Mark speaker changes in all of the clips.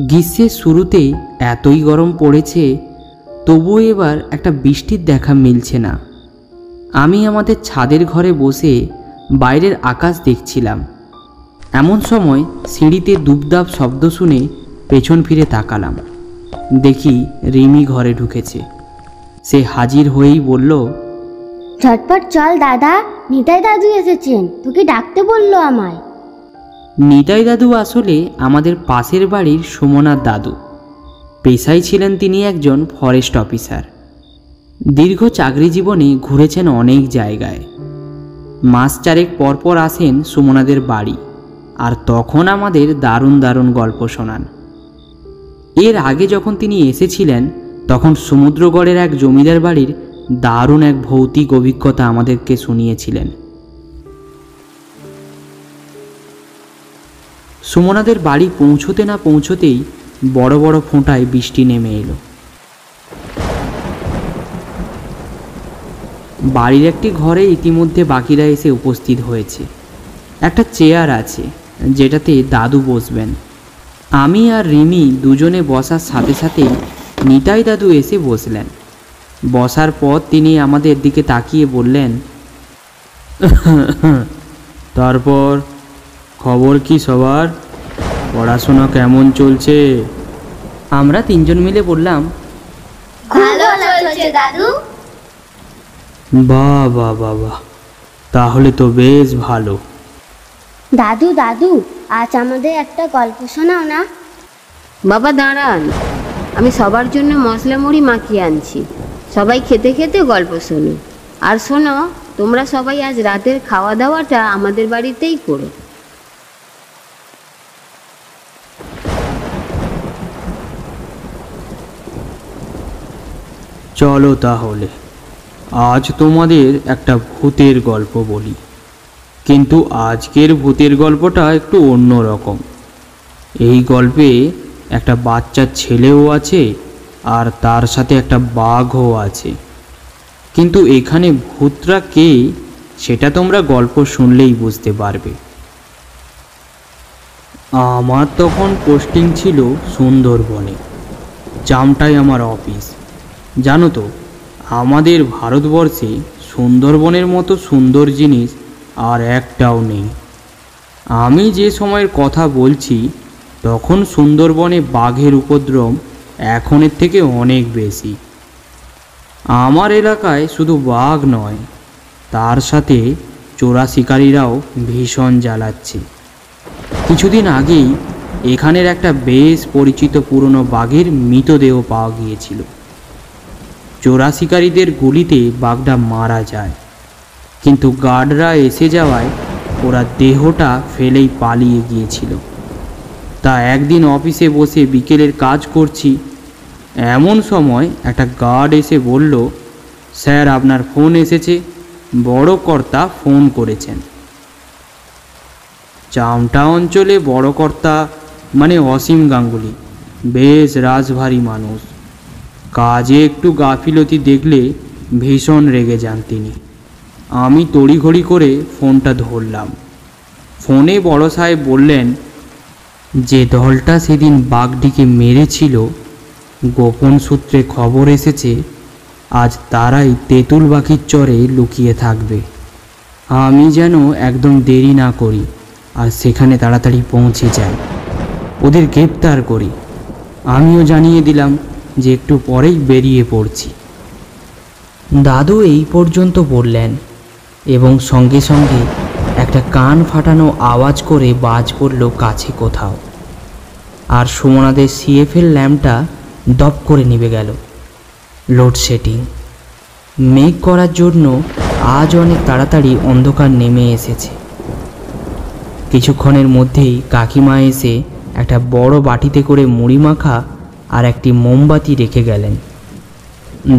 Speaker 1: গ্রীষ্মের শুরুতে এতই গরম পড়েছে, তবুও এবার একটা বৃষ্টির দেখা মিলছে না। আমি আমাদের ছাদের ঘরে বসে বাইরের আকাশ দেখছিলাম। এমন সময় সিঁড়িতে দুবদাব শব্দ শুনে পেছন ফিরে তাকালাম। দেখি রিমি ঘরে ঢুকেছে। সে হাজির হয়েই বলল,
Speaker 2: ঝটপট চল দাদা, নিতাই দাদু এসেছেন, তোকে ডাকতে বললো আমায়।
Speaker 1: নিতাই দাদু আসলে আমাদের পাশের বাড়ির সুমনার দাদু। পেশায় ছিলেন তিনি একজন ফরেস্ট অফিসার। দীর্ঘ চাকরি জীবনে ঘুরেছেন অনেক জায়গায়। মাস চারেক পরপর আসেন সুমনাদের বাড়ি, আর তখন আমাদের দারুণ দারুণ গল্প শোনান। এর আগে যখন তিনি এসেছিলেন তখন সমুদ্রগড়ের এক জমিদার বাড়ির দারুণ এক ভৌতিক অভিজ্ঞতা আমাদেরকে শুনিয়েছিলেন। সুমনাদের বাড়ি পৌঁছতে না পৌঁছতেই বড় বড় ফোঁটায় বৃষ্টি নেমে এলো। বাড়ির একটি ঘরে ইতিমধ্যে বাকিরা এসে উপস্থিত হয়েছে। একটা চেয়ার আছে যেটাতে দাদু বসবেন। আমি আর রিমি দুজনে বসার সাথে সাথেই নিতাই দাদু এসে বসলেন। বসার পর তিনি আমাদের দিকে তাকিয়ে বললেন, তারপর খবর কি সবার? পড়াশোনা কেমন চলছে? আমরা তিনজন মিলে বললাম,
Speaker 2: ভালো চলছে দাদু।
Speaker 1: বাহ বাহ বাহ বাহ, তাহলে তো বেশ ভালো।
Speaker 2: দাদু দাদু, আজ আমাদের একটা গল্প শোনাও না।
Speaker 3: বাবা দাঁড়ান, আমি সবার জন্য মশলা মুড়ি মাখিয়ে আনছি। সবাই খেতে খেতে গল্প শোনো। আর শোনো, তোমরা সবাই আজ রাতের খাওয়া দাওয়াটা আমাদের বাড়িতেই করো।
Speaker 1: চলো তাহলে আজ তোমাদের একটা ভূতের গল্প বলি। কিন্তু আজকের ভূতের গল্পটা একটু অন্য রকম। এই গল্পে একটা বাচ্চা ছেলেও আছে আর তার সাথে একটা বাঘও আছে। কিন্তু এখানে ভূতরা কে সেটা তোমরা গল্প শুনলেই বুঝতে পারবে। আমার তখন পোস্টিং ছিল সুন্দরবনে। জামটাই আমার অফিস। জানো তো, আমাদের ভারতবর্ষে সুন্দরবনের মতো সুন্দর জিনিস আর একটাও নেই। আমি যে সময়ের কথা বলছি তখন সুন্দরবনে বাঘের উপদ্রব এখনের থেকে অনেক বেশি। আমার এলাকায় শুধু বাঘ নয়, তার সাথে চোরা শিকারীরাও ভীষণ জ্বালাচ্ছে। কিছুদিন আগেই এখানের একটা বেশ পরিচিত পুরনো বাঘের মৃতদেহ পাওয়া গিয়েছিল। চোরা শিকারীদের গুলিতে বাঘটা মারা যায়, কিন্তু গার্ডরা এসে যাওয়ায় ওরা দেহটা ফেলেই পালিয়ে গিয়েছিল। তা একদিন অফিসে বসে বিকেলের কাজ করছি, এমন সময় একটা গার্ড এসে বলল, স্যার আপনার ফোন এসেছে, বড় কর্তা ফোন করেছেন। চামটা অঞ্চলে বড় কর্তা মানে অসীম গাঙ্গুলি বেশ রাজভারী মানুষ। কাজে একটু গাফিলতি দেখলে ভীষণ রেগে যান তিনি। আমি তড়িঘড়ি করে ফোনটা ধরলাম। ফোনে বড় সাহেব বললেন, যে দলটা সেদিন বাঘটিকে মেরেছিল, গোপন সূত্রে খবর এসেছে আজ তারাই তেঁতুল পাখির চরে লুকিয়ে থাকবে। আমি যেন একদম দেরি না করি আর সেখানে তাড়াতাড়ি পৌঁছে যাই, ওদের গ্রেপ্তার করি। আমিও জানিয়ে দিলাম যে একটু পরেই বেরিয়ে পড়ছি। দাদু এই পর্যন্ত বললেন এবং সঙ্গে সঙ্গে একটা কান ফাটানো আওয়াজ করে বাজ পড়ল কাছে কোথাও, আর সুমনাদের সিএফএল ল্যাম্পটা দপ করে নিভে গেল। লোডশেডিং। মেঘ করার জন্য আজ অনেক তাড়াতাড়ি অন্ধকার নেমে এসেছে। কিছুক্ষণের মধ্যেই কাকিমা এসে একটা বড় বাটিতে করে মুড়ি মাখা আর একটি মোমবাতি রেখে গেলেন।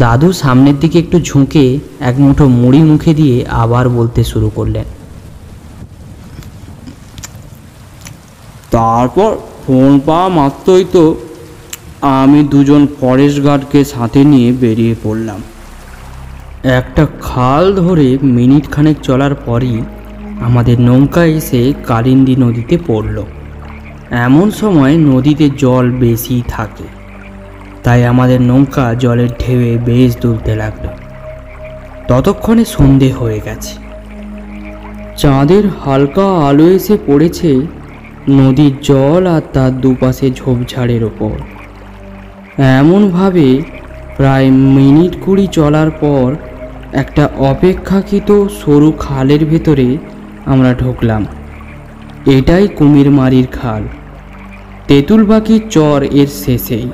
Speaker 1: দাদু সামনের দিকে একটু ঝুঁকে এক মুঠো মুড়ি মুখে দিয়ে আবার বলতে শুরু করলেন, তারপর ফোন পাওয়া মাত্রই তো আমি দুজন ফরেস্ট গার্ডকে সাথে নিয়ে বেরিয়ে পড়লাম। একটা খাল ধরে মিনিট খানেক চলার পরই আমাদের নৌকা এসে কালিন্দী নদীতে পড়ল। এমন সময় নদীতে জল বেশি থাকে, তাই আমাদের নৌকা জলের ঢেউয়ে বেশ দুলতে লাগলো। ততক্ষণে সন্ধে হয়ে গেছে। চাঁদের হালকা আলো এসে পড়েছে নদীর জল আর তার দুপাশে ঝোপঝাড়ের ওপর। এমনভাবে প্রায় মিনিট 20 চলার পর একটা অপেক্ষাকৃত সরু খালের ভেতরে আমরা ঢুকলাম। এটাই কুমিরমারির খাল, তেঁতুলবাকির চর এর শেষেই।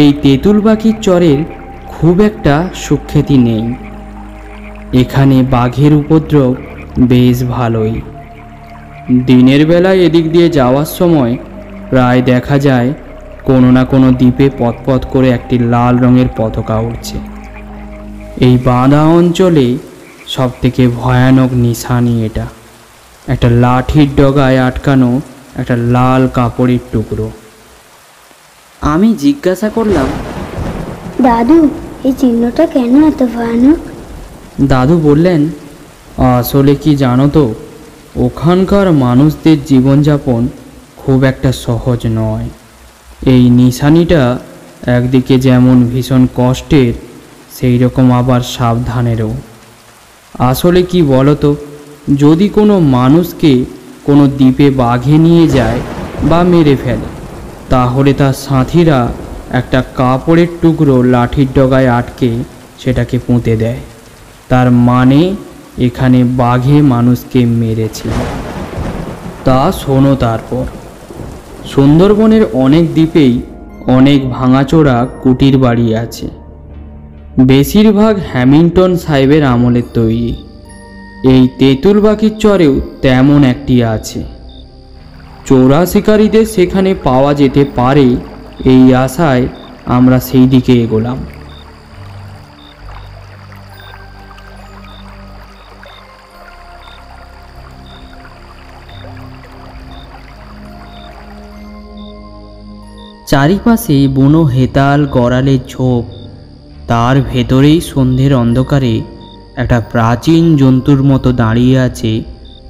Speaker 1: এই তেঁতুলবাকির চরের খুব একটা সুখ্যাতি নেই। এখানে বাঘের উপদ্রব বেশ ভালোই। দিনের বেলায় এদিক দিয়ে যাওয়ার সময় প্রায় দেখা যায় কোনো না কোনো দ্বীপে পথ করে একটি লাল রঙের পতাকা উঠছে। এই বাঁধা অঞ্চলে সবথেকে ভয়ানক নিশানি এটা, একটা লাঠির ডগায় আটকানো একটা লাল কাপড়ের টুকরো। আমি জিজ্ঞাসা করলাম,
Speaker 2: দাদু এই চিহ্নটা কেন এত ভয়ানক?
Speaker 1: দাদু বললেন, আসলে কি জানো তো, ওখানকার মানুষদের জীবনযাপন খুব একটা সহজ নয়। এই নিশানিটা একদিকে যেমন ভীষণ কষ্টের, সেই রকম আবার সাবধানেরও। আসলে কি বলো তো, যদি কোনো মানুষকে কোনো দ্বীপে বাঘে নিয়ে যায় বা মেরে ফেলে, তাহলে তার সাথীরা একটা কাপড়ের টুকরো লাঠির ডগায় আটকে সেটাকে পুঁতে দেয়। তার মানে এখানে বাঘে মানুষকে মেরেছিল। তা শোনো, তারপর সুন্দরবনের অনেক দ্বীপেই অনেক ভাঙাচোরা কুটির বাড়ি আছে। বেশিরভাগ হ্যামিল্টন সাহেবের আমলের তৈরি। এই তেঁতুলবাকির চরেও তেমন একটি আছে। চোরা শিকারীদের সেখানে পাওয়া যেতে পারে, এই আশায় আমরা সেই দিকে এগোলাম। চারিপাশে বুনো হেতাল গড়ালের ঝোপ, তার ভেতরেই সন্ধ্যের অন্ধকারে একটা প্রাচীন জন্তুর মতো দাঁড়িয়ে আছে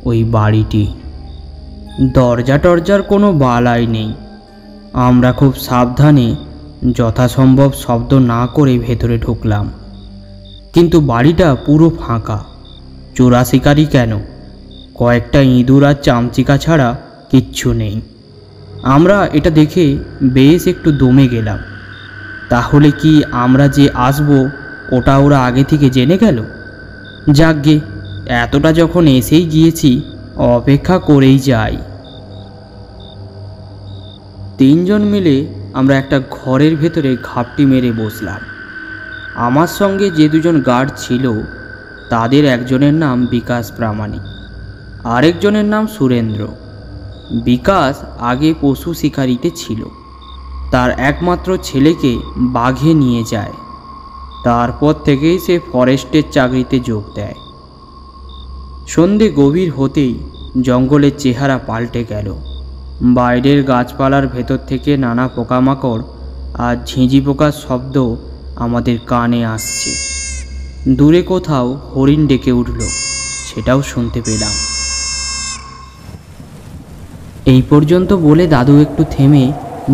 Speaker 1: ওই বাড়িটি। দরজা টরজার কোনো বালাই নেই। আমরা খুব সাবধানে যথাসম্ভব শব্দ না করে ভেতরে ঢুকলাম। কিন্তু বাড়িটা পুরো ফাঁকা। চোরা শিকারি কেন, কয়েকটা ইঁদুর আর চামচিকা ছাড়া কিচ্ছু নেই। আমরা এটা দেখে বেশ একটু দমে গেলাম। তাহলে কি আমরা যে আসবো ওটা ওরা আগে থেকে জেনে গেল? যাকগে, এতটা যখন এসেই গিয়েছি, অপেক্ষা করেই যাই। 3 জন মিলে আমরা একটা ঘরের ভেতরে ঘাপটি মেরে বসলাম। আমার সঙ্গে যে 2 জন গার্ড ছিল, তাদের একজনের নাম বিকাশ প্রামাণিক, আরেকজনের নাম সুরেন্দ্র। বিকাশ আগে পশু শিকারিতে ছিল। তার একমাত্র ছেলেকে বাঘে নিয়ে যায়। তারপর থেকেই সে ফরেস্টের চাকরিতে যোগ দেয়। সন্ধে গভীর হতেই জঙ্গলের চেহারা পাল্টে গেল। বাইরের গাছপালার ভেতর থেকে নানা পোকামাকড় আর ঝিঁঝি পোকার শব্দ আমাদের কানে আসছে। দূরে কোথাও হরিণ ডেকে উঠল, সেটাও শুনতে পেলাম। এই পর্যন্ত বলে দাদু একটু থেমে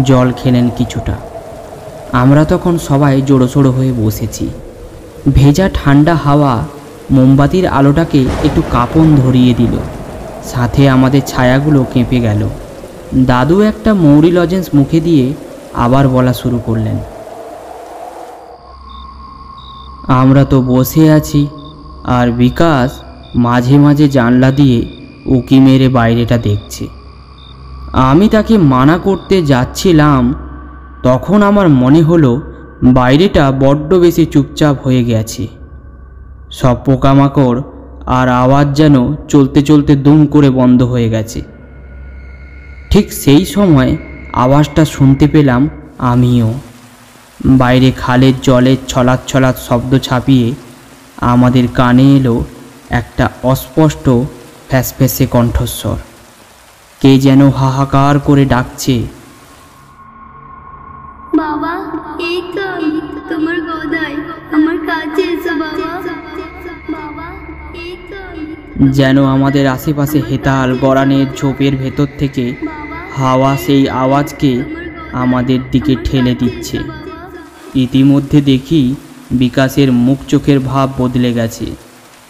Speaker 1: জল খেলেন কিছুটা। আমরা তখন সবাই জোড়োসোড়ো হয়ে বসেছি। ভেজা ঠান্ডা হাওয়া মোমবাতির আলোটাকে একটু কাঁপন ধরিয়ে দিল, সাথে আমাদের ছায়াগুলো কেঁপে গেল। দাদু একটা মৌরি লজেন্স মুখে দিয়ে আবার বলা শুরু করলেন, আমরা তো বসে আছি, আর বিকাশ মাঝে মাঝে জানলা দিয়ে উকি মেরে বাইরেটা দেখছে। আমি তাকে মানা করতে যাচ্ছিলাম, তখন আমার মনে হলো বাইরেটা বড্ড বেশি চুপচাপ হয়ে গেছে। সব পোকামাকড় আর আওয়াজ যেন চলতে চলতে দুম করে বন্ধ হয়ে গেছে। ঠিক সেই সময় আওয়াজটা শুনতে পেলাম আমিও। বাইরে খালের জলের ছলাৎ ছলাৎ শব্দ ছাপিয়ে আমাদের কানে এলো একটা অস্পষ্ট ফ্যাসফ্যাসে কণ্ঠস্বর। কে যেন হাহাকার করে ডাকছে,
Speaker 4: বাবা, এই তো তোমার গদাই, আমার কাছে এসো বাবা। বাবা, এই তো।
Speaker 1: যেন আমাদের আশেপাশে হেতাল গড়ানের ঝোপের ভেতর থেকে হাওয়া সেই আওয়াজকে আমাদের দিকে ঠেলে দিচ্ছে। ইতিমধ্যে দেখি বিকাশের মুখ চোখের ভাব বদলে গেছে।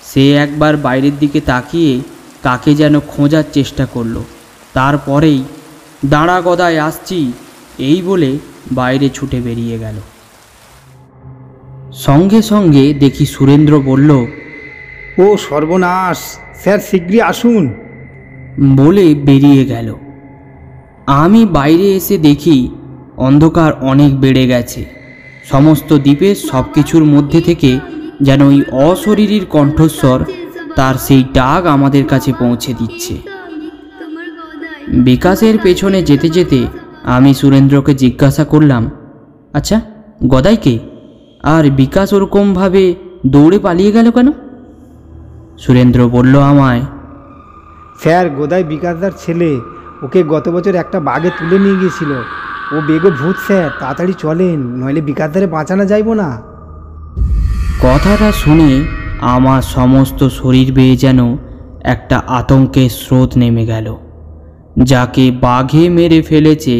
Speaker 1: সে একবার বাইরের দিকে তাকিয়ে কাকে যেন খোঁজার চেষ্টা করলো। তারপরেই দাঁড়া গদায়, আসছি, এই বলে বাইরে ছুটে বেরিয়ে গেল। সঙ্গে সঙ্গে দেখি সুরেন্দ্র বলল,
Speaker 5: ও সর্বনাশ, স্যার শীঘ্রই আসুন।
Speaker 1: বলে বেরিয়ে গেল। আমি বাইরে এসে দেখি অন্ধকার অনেক বেড়ে গেছে। সমস্ত দ্বীপের সব কিছুর মধ্যে থেকে যেন ওই অশরীরীর কণ্ঠস্বর তার সেই ডাক আমাদের কাছে পৌঁছে দিচ্ছে। বিকাশের পেছনে যেতে যেতে আমি সুরেন্দ্রকে জিজ্ঞাসা করলাম, আচ্ছা গদাই কে? আর বিকাশ ওরকমভাবে দৌড়ে পালিয়ে গেল কেন? সুরেন্দ্র বলল আমায়,
Speaker 5: স্যার গোদাই বিকাশদার ছেলে, ওকে গত বছর একটা বাঘে তুলে নিয়ে গিয়েছিল। ও বেগো ভূত স্যার, তাড়াতাড়ি চলেন, নইলে বিকাশদারে বাঁচানো যাইব না।
Speaker 1: কথাটা শুনে আমার সমস্ত শরীর বেয়ে যেন একটা আতঙ্কের স্রোত নেমে গেল। যাকে বাঘে মেরে ফেলেছে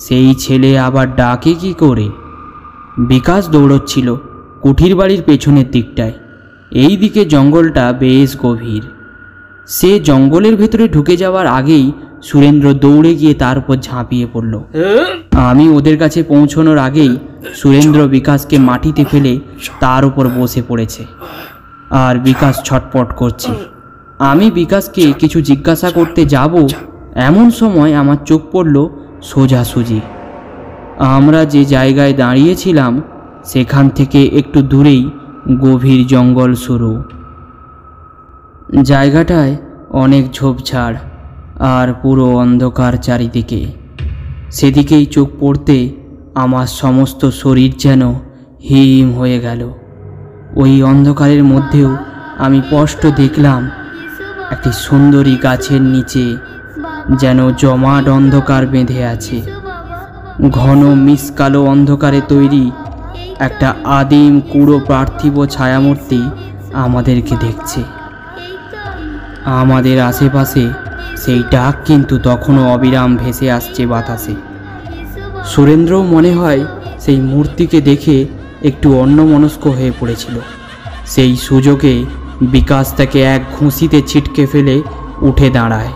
Speaker 1: সেই ছেলে আবার ডাকে কি করে? বিকাশ দৌড়চ্ছিল কুঠির বাড়ির পেছনের দিকটায়। এই দিকে জঙ্গলটা বেশ গভীর। সে জঙ্গলের ভেতরে ঢুকে যাওয়ার আগেই সুরেন্দ্র দৌড়ে গিয়ে তার উপর ঝাঁপিয়ে পড়ল। আমি ওদের কাছে পৌঁছানোর আগেই সুরেন্দ্র বিকাশকে মাটিতে ফেলে তার উপর বসে পড়েছে, আর বিকাশ ছটপট করছে। আমি বিকাশকে কিছু জিজ্ঞাসা করতে যাব, এমন সময় আমার চোখ পড়ল সোজাসুজি। আমরা যে জায়গায় দাঁড়িয়েছিলাম সেখান থেকে একটু দূরেই গভীর জঙ্গল শুরু। জায়গাটায় অনেক ঝোপঝাড় আর পুরো অন্ধকার চারিদিকে। সেদিকেই চোখ পড়তে আমার সমস্ত শরীর যেন হিম হয়ে গেল। ওই অন্ধকারের মধ্যেও আমি স্পষ্ট দেখলাম একটি সুন্দরী গাছের নিচে যেন জমাট অন্ধকার বেঁধে আছে। ঘন মিসকালো অন্ধকারে তৈরি একটা আদিম কুড়ো পার্থিব ছায়ামূর্তি আমাদেরকে দেখছে। আমাদের আশেপাশে সেই ডাক কিন্তু তখনও অবিরাম ভেসে আসছে বাতাসে। সুরেন্দ্রও মনে হয় সেই মূর্তিকে দেখে একটু অন্যমনস্ক হয়ে পড়েছিল। সেই সুযোগে বিকাশ তাকে এক ঘুষিতে ছিটকে ফেলে উঠে দাঁড়ায়।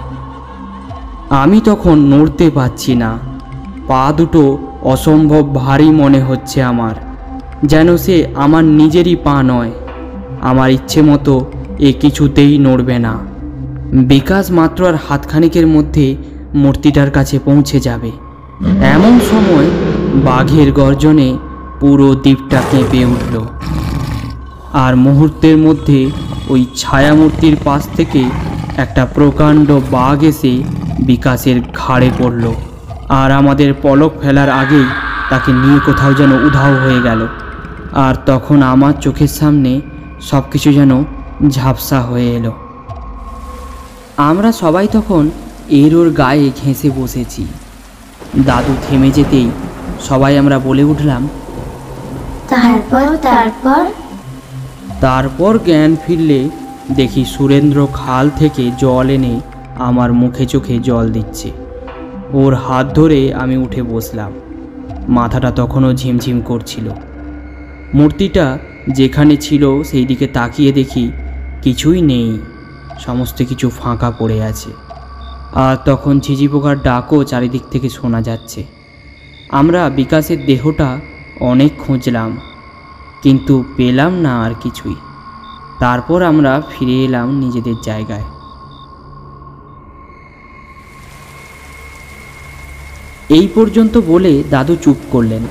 Speaker 1: আমি তখন নড়তে পারছি না। পা দুটো অসম্ভব ভারী মনে হচ্ছে আমার, যেন সে আমার নিজেরই পা নয়। আমার ইচ্ছে মতো এ কিছুতেই নড়বে না। বিকাশ মাত্র আর হাতখানিকের মধ্যে মূর্তিটার কাছে পৌঁছে যাবে। এমন সময় বাঘের গর্জনে পুরো দ্বীপটা কেঁপে উঠল, আর মুহূর্তের মধ্যে ওই ছায়ামূর্তির পাশ থেকে একটা প্রকাণ্ড বাঘ এসে বিকাশের ঘাড়ে পড়ল, আর আমাদের পলক ফেলার আগেই তাকে নিয়ে কোথাও যেন উধাও হয়ে গেল। আর তখন আমার চোখের সামনে সব কিছু যেন ঝাপসা হয়ে এলো। আমরা সবাই তখন ওর গায়ে ঘেঁষে বসেছি। দাদু থেমে যেতেই সবাই আমরা বলে উঠলাম, তারপর জ্ঞান ফিরলে দেখি সুরেন্দ্র খাল থেকে জল এনে আমার মুখে চোখে জল দিচ্ছে। ওর হাত ধরে আমি উঠে বসলাম। মাথাটা তখনও ঝিমঝিম করছিল। মূর্তিটা যেখানে ছিল সেই দিকে তাকিয়ে দেখি কিছুই নেই, সমস্ত কিছু ফাঁকা পড়ে আছে। আর তখন ঝিঝি পোকার ডাকও চারিদিক থেকে শোনা যাচ্ছে। আমরা বিকাশের দেহটা অনেক খুঁজলাম, কিন্তু পেলাম না আর কিছুই। তারপর আমরা ফিরে এলাম নিজেদের জায়গায়। এই পর্যন্ত বলে দাদু চুপ করলেন।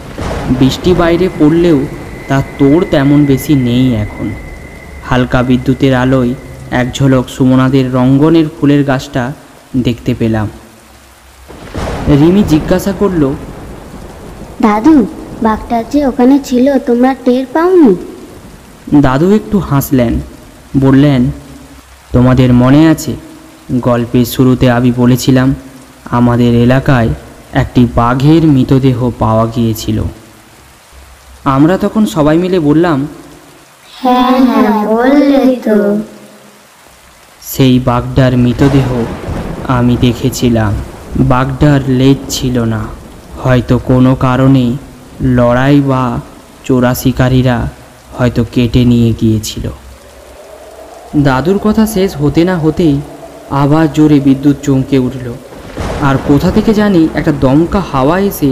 Speaker 1: বৃষ্টি বাইরে পড়লেও তার তোড় তেমন বেশি নেই এখন। হালকা বিদ্যুতের আলোয় এক ঝলক সুমনাদের রঙ্গনের ফুলের গাছটা দেখতে পেলাম। রিমি জিজ্ঞাসা করল,
Speaker 2: দাদু, বাঘটা যে ওখানে ছিল তোমরা টের পাওনি?
Speaker 1: দাদু একটু হাসলেন, বললেন, তোমাদের মনে আছে গল্পের শুরুতে আমি বলেছিলাম আমাদের এলাকায় একটি বাঘের মৃতদেহ পাওয়া গিয়েছিল? আমরা তখন সবাই মিলে বললাম,
Speaker 2: হ্যাঁ বললে তো।
Speaker 1: সেই বাঘটার মৃতদেহ আমি দেখেছিলাম। বাঘটার লেজ ছিল না। হয়তো কোনো কারণে লড়াই বা চোরা শিকারীরা হয়তো কেটে নিয়ে গিয়েছিল। দাদুর কথা শেষ হতে না হতেই আবার জোরে বিদ্যুৎ চমকে উঠল, আর কোথা থেকে জানি একটা দমকা হাওয়া এসে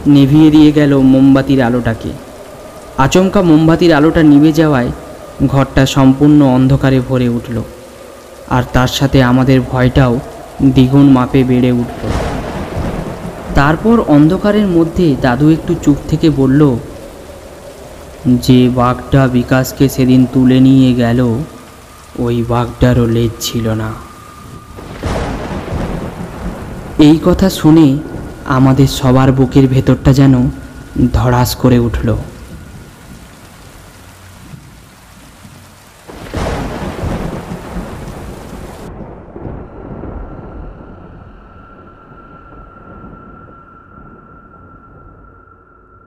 Speaker 1: নিভিয়ে দিয়ে গেল মোমবাতির আলোটাকে। আচমকা মোমবাতির আলোটা নিভে যাওয়ায় ঘরটা সম্পূর্ণ অন্ধকারে ভরে উঠল, আর তার সাথে আমাদের ভয়টাও দ্বিগুণ মাপে বেড়ে উঠল। তারপর অন্ধকারের মধ্যে দাদু একটু চুপ থেকে বলল, যে বাঘটা বিকাশকে সেদিন তুলে নিয়ে গেল ওই বাঘটারও লেজ ছিল না। এই কথা শুনে আমাদের সবার বুকের ভেতরটা যেন ধড়াস করে উঠল।